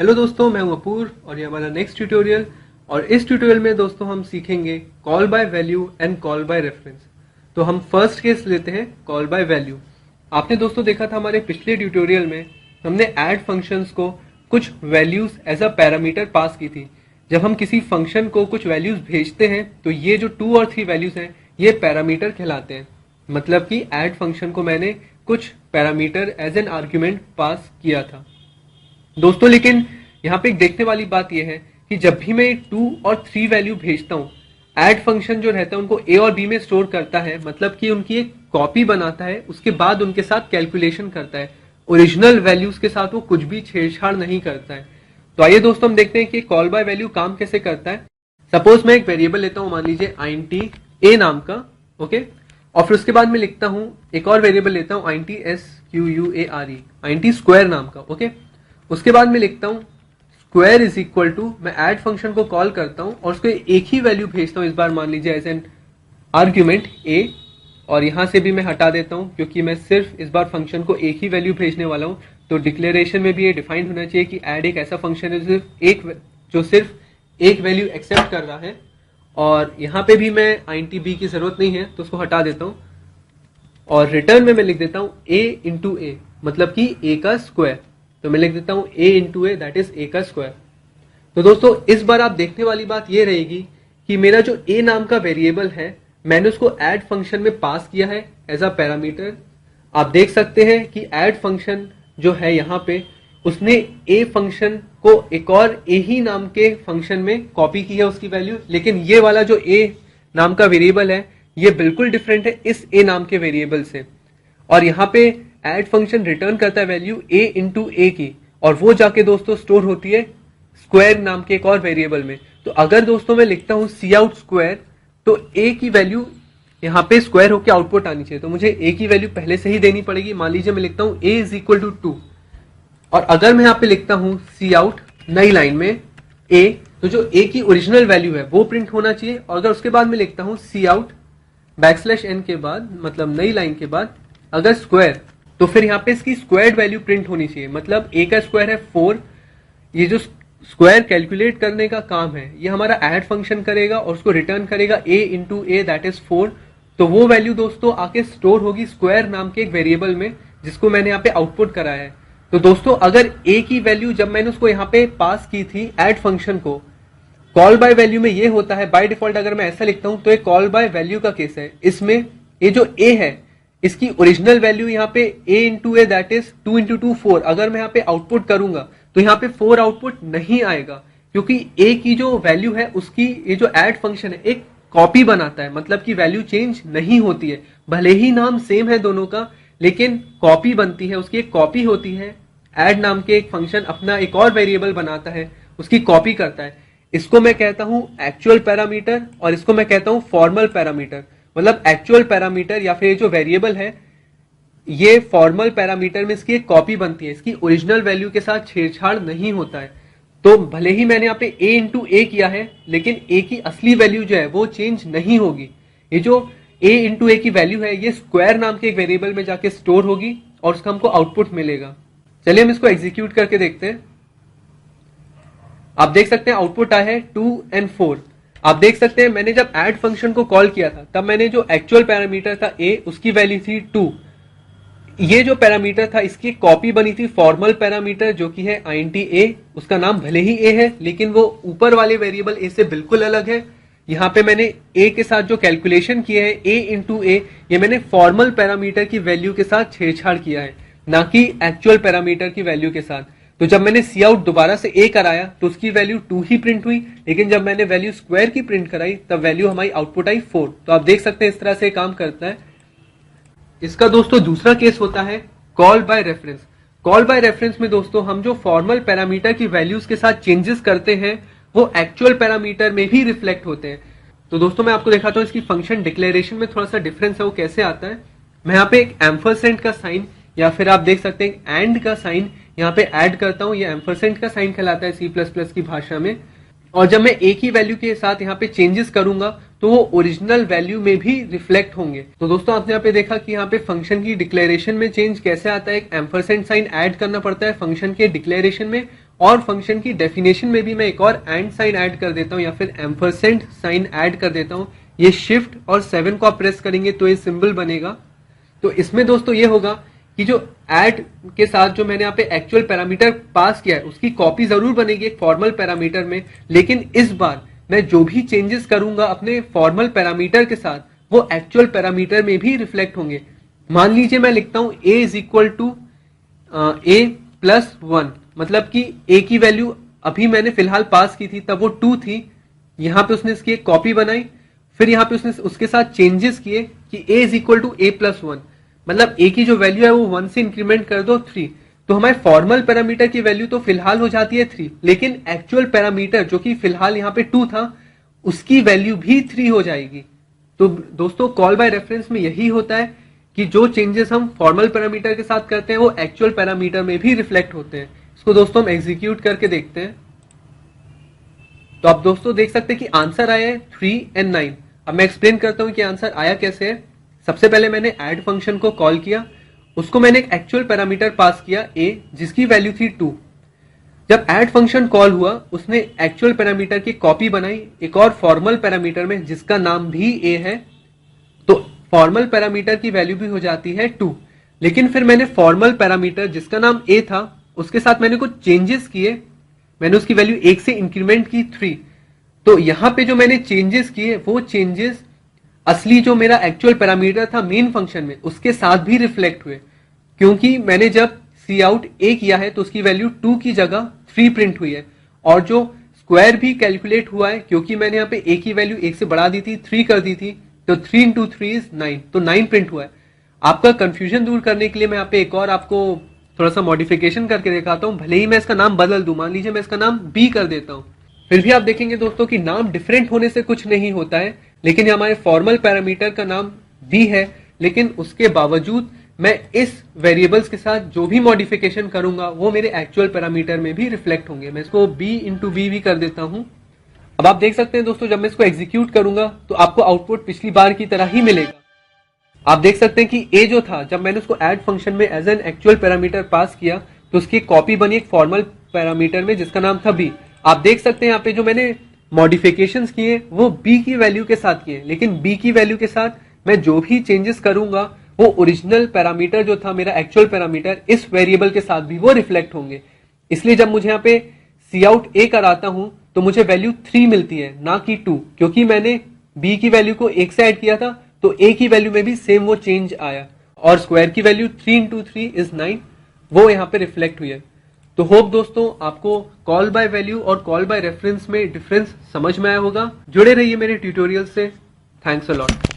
Hello दोस्तों, मैं हूं अपूर और ये हमारा नेक्स्ट ट्यूटोरियल। और इस ट्यूटोरियल में दोस्तों हम सीखेंगे call by value and call by reference. तो हम फर्स्ट केस लेते हैं कॉल बाय वैल्यू। आपने दोस्तों देखा था हमारे पिछले ट्यूटोरियल में हमने ऐड फंक्शंस को कुछ values as a parameter pass की थी। जब हम किसी फंक्शन को कुछ वैल्यूज भेजते हैं तो ये जो 2 और 3 वैल्यूज हैं ये पैरामीटर कहलाते हैं। मतलब कि ऐड फंक्शन को मैंने कुछ parameter as an argument pass किया था दोस्तों। लेकिन यहाँ पे एक देखने वाली बात यह है कि जब भी मैं 2 और 3 वैल्यू भेजता हूँ, ऐड फंक्शन जो रहता है उनको ए और बी में स्टोर करता है, मतलब कि उनकी एक कॉपी बनाता है, उसके बाद उनके साथ कैलकुलेशन करता है। ओरिजिनल वैल्यूज के साथ वो कुछ भी छेड़छाड़ नहीं करता है। तो आइए दोस्तों हम देखते हैं कि कॉल बाय वैल्यू काम कैसे करता है। सपोज मैं एक वेरिएबल लेता हूं, मान लीजिए int a नाम का, ओके। और फिर उसके बाद मैं लिखता हूं एक और वेरिएबल लेता हूं int square, int स्क्वायर नाम का, ओके। उसके बाद मैं लिखता हूं स्क्वायर इज इक्वल टू, मैं ऐड फंक्शन को कॉल करता हूं और उसको एक ही वैल्यू भेजता हूं, इस बार मान लीजिए एज एन आर्ग्यूमेंट a। और यहां से भी मैं हटा देता हूं क्योंकि मैं सिर्फ इस बार फंक्शन को एक ही वैल्यू भेजने वाला हूं। तो डिक्लेरेशन में भी ये डिफाइंड होना चाहिए कि ऐड एक ऐसा फंक्शन है जो सिर्फ एक वैल्यू एक्सेप्ट कर रहा है। और यहां पे भी मैं int b की जरूरत नहीं है तो उसको हटा देता हूं। और रिटर्न में मैं लिख देता हूं a इंटू ए, मतलब कि a का स्क्वायर। तो मैं लिख देता हूं a into A, that is a का स्क्वायर। तो दोस्तों इस बार आप देखने वाली बात ये रहेगी कि मेरा जो a नाम का वेरिएबल है मैंने उसको ऐड फंक्शन में पास किया है एज अ पैरामीटर। आप देख सकते हैं कि ऐड फंक्शन जो है यहाँ पे उसने a फंक्शन को एक और a ही नाम के फंक्शन में कॉपी की है उसकी वैल्यू। लेकिन ये वाला जो a नाम का वेरिएबल है ये बिल्कुल डिफरेंट है इस a नाम के वेरिएबल से। और यहाँ पे ऐड फंक्शन रिटर्न करता है वैल्यू a इंटू ए की, और वो जाके दोस्तों स्टोर होती है स्क्वायर नाम के एक और वेरिएबल में। तो अगर दोस्तों मैं लिखता हूं सी आउट स्क्वायर, तो a की वैल्यू यहाँ पे स्क्वायर होकर आउटपुट आनी चाहिए। तो मुझे a की वैल्यू पहले से ही देनी पड़ेगी। मान लीजिए मैं लिखता हूं a इज इक्वल टू 2, और अगर मैं यहाँ पे लिखता हूं सी आउट नई लाइन में a, तो जो a की ओरिजिनल वैल्यू है वो प्रिंट होना चाहिए। और अगर उसके बाद मैं लिखता हूं सी आउट बैकस्लैश n के बाद, मतलब नई लाइन के बाद अगर स्क्वायर, तो फिर यहाँ पे इसकी स्क्वायर्ड वैल्यू प्रिंट होनी चाहिए। मतलब a का स्क्वायर है 4। ये जो स्क्वायर कैलकुलेट करने का काम है ये हमारा ऐड फंक्शन करेगा और उसको रिटर्न करेगा a into A, that is 4। तो वो वैल्यू दोस्तों आके स्टोर होगी स्क्वायर नाम के एक वेरिएबल में जिसको मैंने यहाँ पे आउटपुट कराया है। तो दोस्तों अगर a की वैल्यू जब मैंने उसको यहाँ पे पास की थी ऐड फंक्शन को, कॉल बाय वैल्यू में ये होता है बाय डिफॉल्ट। अगर मैं ऐसा लिखता हूं तो एक कॉल बाय वैल्यू का केस है। इसमें ये जो a है इसकी ओरिजिनल वैल्यू यहाँ पे a into A, that is 2 into 2 4। अगर मैं यहाँ पे आउटपुट करूंगा तो यहाँ पे 4 आउटपुट नहीं आएगा, क्योंकि a की जो वैल्यू है उसकी ये जो ऐड फंक्शन है एक कॉपी बनाता है। मतलब कि वैल्यू चेंज नहीं होती है, भले ही नाम सेम है दोनों का, लेकिन कॉपी बनती है, उसकी एक कॉपी होती है। ऐड नाम के एक फंक्शन अपना एक और वेरिएबल बनाता है, उसकी कॉपी करता है। इसको मैं कहता हूं एक्चुअल पैरामीटर और इसको मैं कहता हूं फॉर्मल पैरामीटर। मतलब एक्चुअल पैरामीटर या फिर जो वेरिएबल है ये फॉर्मल पैरामीटर में इसकी एक कॉपी बनती है, इसकी ओरिजिनल वैल्यू के साथ छेड़छाड़ नहीं होता है। तो भले ही मैंने यहाँ पे a इंटू ए किया है लेकिन a की असली वैल्यू जो है वो चेंज नहीं होगी। ये जो a इंटू ए की वैल्यू है ये स्क्वायर नाम के एक वेरिएबल में जाके स्टोर होगी और उसका हमको आउटपुट मिलेगा। चलिए हम इसको एग्जीक्यूट करके देखते हैं। आप देख सकते हैं आउटपुट आया है 2 और 4। आप देख सकते हैं मैंने जब ऐड फंक्शन को कॉल किया था तब मैंने जो एक्चुअल पैरामीटर था a उसकी वैल्यू थी 2। ये जो पैरामीटर था इसकी कॉपी बनी थी फॉर्मल पैरामीटर जो कि है int a। उसका नाम भले ही a है लेकिन वो ऊपर वाले वेरिएबल a से बिल्कुल अलग है। यहाँ पे मैंने a के साथ जो कैलकुलेशन किया है a इंटू ए, ये मैंने फॉर्मल पैरामीटर की वैल्यू के साथ छेड़छाड़ किया है, ना कि एक्चुअल पैरामीटर की वैल्यू के साथ। तो जब मैंने सी आउट दोबारा से a कराया तो उसकी वैल्यू 2 ही प्रिंट हुई, लेकिन जब मैंने वैल्यू स्क्वायर की प्रिंट कराई तब वैल्यू हमारी आउटपुट आई 4। तो आप देख सकते हैं इस तरह से काम करता है। इसका दोस्तों दूसरा केस होता है call by reference. Call by reference में दोस्तों हम जो फॉर्मल पैरामीटर की वैल्यूज के साथ चेंजेस करते हैं वो एक्चुअल पैरामीटर में भी रिफ्लेक्ट होते हैं। तो दोस्तों मैं आपको दिखाता हूं इसकी फंक्शन डिक्लेरेशन में थोड़ा सा डिफरेंस है वो कैसे आता है। मैं यहाँ पे एक एम्परसेंड का साइन या फिर आप देख सकते हैं एंड का साइन यहाँ पे ऐड करता हूं। ये एम्परसेंड का साइन कहलाता है C++ की भाषा में। और जब मैं एक ही वैल्यू के साथ यहाँ पे चेंजेस करूंगा तो वो ओरिजिनल वैल्यू में भी रिफ्लेक्ट होंगे। तो दोस्तों आपने यहाँ पे देखा कि यहाँ पे फंक्शन की डिक्लेरेशन में चेंज कैसे आता है। एक एम्परसेंड साइन ऐड करना पड़ता है फंक्शन के डिक्लेरेशन में और फंक्शन की डेफिनेशन में भी मैं एक और एंड साइन ऐड कर देता हूं या फिर एम्परसेंड साइन ऐड कर देता हूं। ये शिफ्ट और 7 को आप प्रेस करेंगे तो ये सिंबल बनेगा। तो इसमें दोस्तों ये होगा कि जो ऐड के साथ जो मैंने यहाँ पे एक्चुअल पैरामीटर पास किया है उसकी कॉपी जरूर बनेगी एक फॉर्मल पैरामीटर में, लेकिन इस बार मैं जो भी चेंजेस करूंगा अपने फॉर्मल पैरामीटर के साथ वो एक्चुअल पैरामीटर में भी रिफ्लेक्ट होंगे। मान लीजिए मैं लिखता हूं a is equal to a+1, मतलब कि a की वैल्यू अभी मैंने फिलहाल पास की थी तब वो 2 थी। यहां पे उसने इसकी एक कॉपी बनाई, फिर यहां पे उसने उसके साथ चेंजेस किए कि a is equal to a+1, मतलब a की जो वैल्यू है वो 1 से इंक्रीमेंट कर दो 3। तो हमारे फॉर्मल पैरामीटर की वैल्यू तो फिलहाल हो जाती है 3, लेकिन एक्चुअल पैरामीटर जो कि फिलहाल यहाँ पे 2 था उसकी वैल्यू भी 3 हो जाएगी। तो दोस्तों कॉल बाय रेफरेंस में यही होता है कि जो चेंजेस हम फॉर्मल पैरामीटर के साथ करते हैं वो एक्चुअल पैरामीटर में भी रिफ्लेक्ट होते हैं। इसको दोस्तों हम एग्जीक्यूट करके देखते हैं। तो आप दोस्तों देख सकते हैं कि आंसर आया है 3 और 9। अब मैं एक्सप्लेन करता हूं कि आंसर आया कैसे है। सबसे पहले मैंने ऐड फंक्शन को कॉल किया, उसको मैंने एक एक्चुअल पैरामीटर पास किया a जिसकी वैल्यू थी 2। जब ऐड फंक्शन कॉल हुआ उसने एक्चुअल पैरामीटर की कॉपी बनाई एक और फॉर्मल पैरामीटर में जिसका नाम भी a है, तो फॉर्मल पैरामीटर की वैल्यू भी हो जाती है 2। लेकिन फिर मैंने फॉर्मल पैरामीटर जिसका नाम a था उसके साथ मैंने कुछ चेंजेस किए, मैंने उसकी वैल्यू 1 से इंक्रीमेंट की 3। तो यहां पे जो मैंने चेंजेस किए वो चेंजेस असली जो मेरा एक्चुअल पैरामीटर था मेन फंक्शन में उसके साथ भी रिफ्लेक्ट हुए, क्योंकि मैंने जब सी आउट ए किया है तो उसकी वैल्यू 2 की जगह 3 प्रिंट हुई है, और जो स्क्वायर भी कैलकुलेट हुआ है क्योंकि मैंने यहाँ पे ए की वैल्यू 1 से बढ़ा दी थी 3 कर दी थी, तो 3 इंटू 3 इज 9, तो 9 प्रिंट हुआ है। आपका कंफ्यूजन दूर करने के लिए मैं यहाँ पे एक और आपको थोड़ा सा मॉडिफिकेशन करके दिखाता हूँ। भले ही मैं इसका नाम बदल दूं, मान लीजिए मैं इसका नाम बी कर देता हूं, फिर भी आप देखेंगे दोस्तों कि नाम डिफरेंट होने से कुछ नहीं होता है। लेकिन हमारे फॉर्मल पैरामीटर का नाम बी है, लेकिन उसके बावजूद मैं इस वेरिएबल्स के साथ जो भी मॉडिफिकेशन करूंगा वो मेरे एक्चुअल पैरामीटर में भी रिफ्लेक्ट होंगे। मैं इसको बी इंटू बी भी कर देता हूं। अब आप देख सकते हैं दोस्तों जब मैं इसको एग्जीक्यूट करूंगा तो आपको आउटपुट पिछली बार की तरह ही मिलेगा। आप देख सकते हैं कि ए जो था जब मैंने उसको ऐड फंक्शन में as an actual parameter pass किया तो उसकी कॉपी बनी एक फॉर्मल पैरामीटर में जिसका नाम था बी। आप देख सकते हैं यहाँ पे जो मैंने मॉडिफिकेशंस किए वो बी की वैल्यू के साथ किए, लेकिन बी की वैल्यू के साथ मैं जो भी चेंजेस करूंगा वो ओरिजिनल पैरामीटर जो था मेरा एक्चुअल पैरामीटर इस वेरिएबल के साथ भी वो रिफ्लेक्ट होंगे। इसलिए जब मुझे यहाँ पे सी आउट ए कराता हूं तो मुझे वैल्यू 3 मिलती है ना कि 2, क्योंकि मैंने बी की वैल्यू को 1 से ऐड किया था तो ए की वैल्यू में भी सेम वो चेंज आया, और स्क्वायर की वैल्यू 3 इंटू 3 इज 9 वो यहाँ पे रिफ्लेक्ट हुई है। तो होप दोस्तों आपको कॉल बाय वैल्यू और कॉल बाय रेफरेंस में डिफरेंस समझ में आया होगा। जुड़े रहिए मेरे ट्यूटोरियल से। Thanks a lot.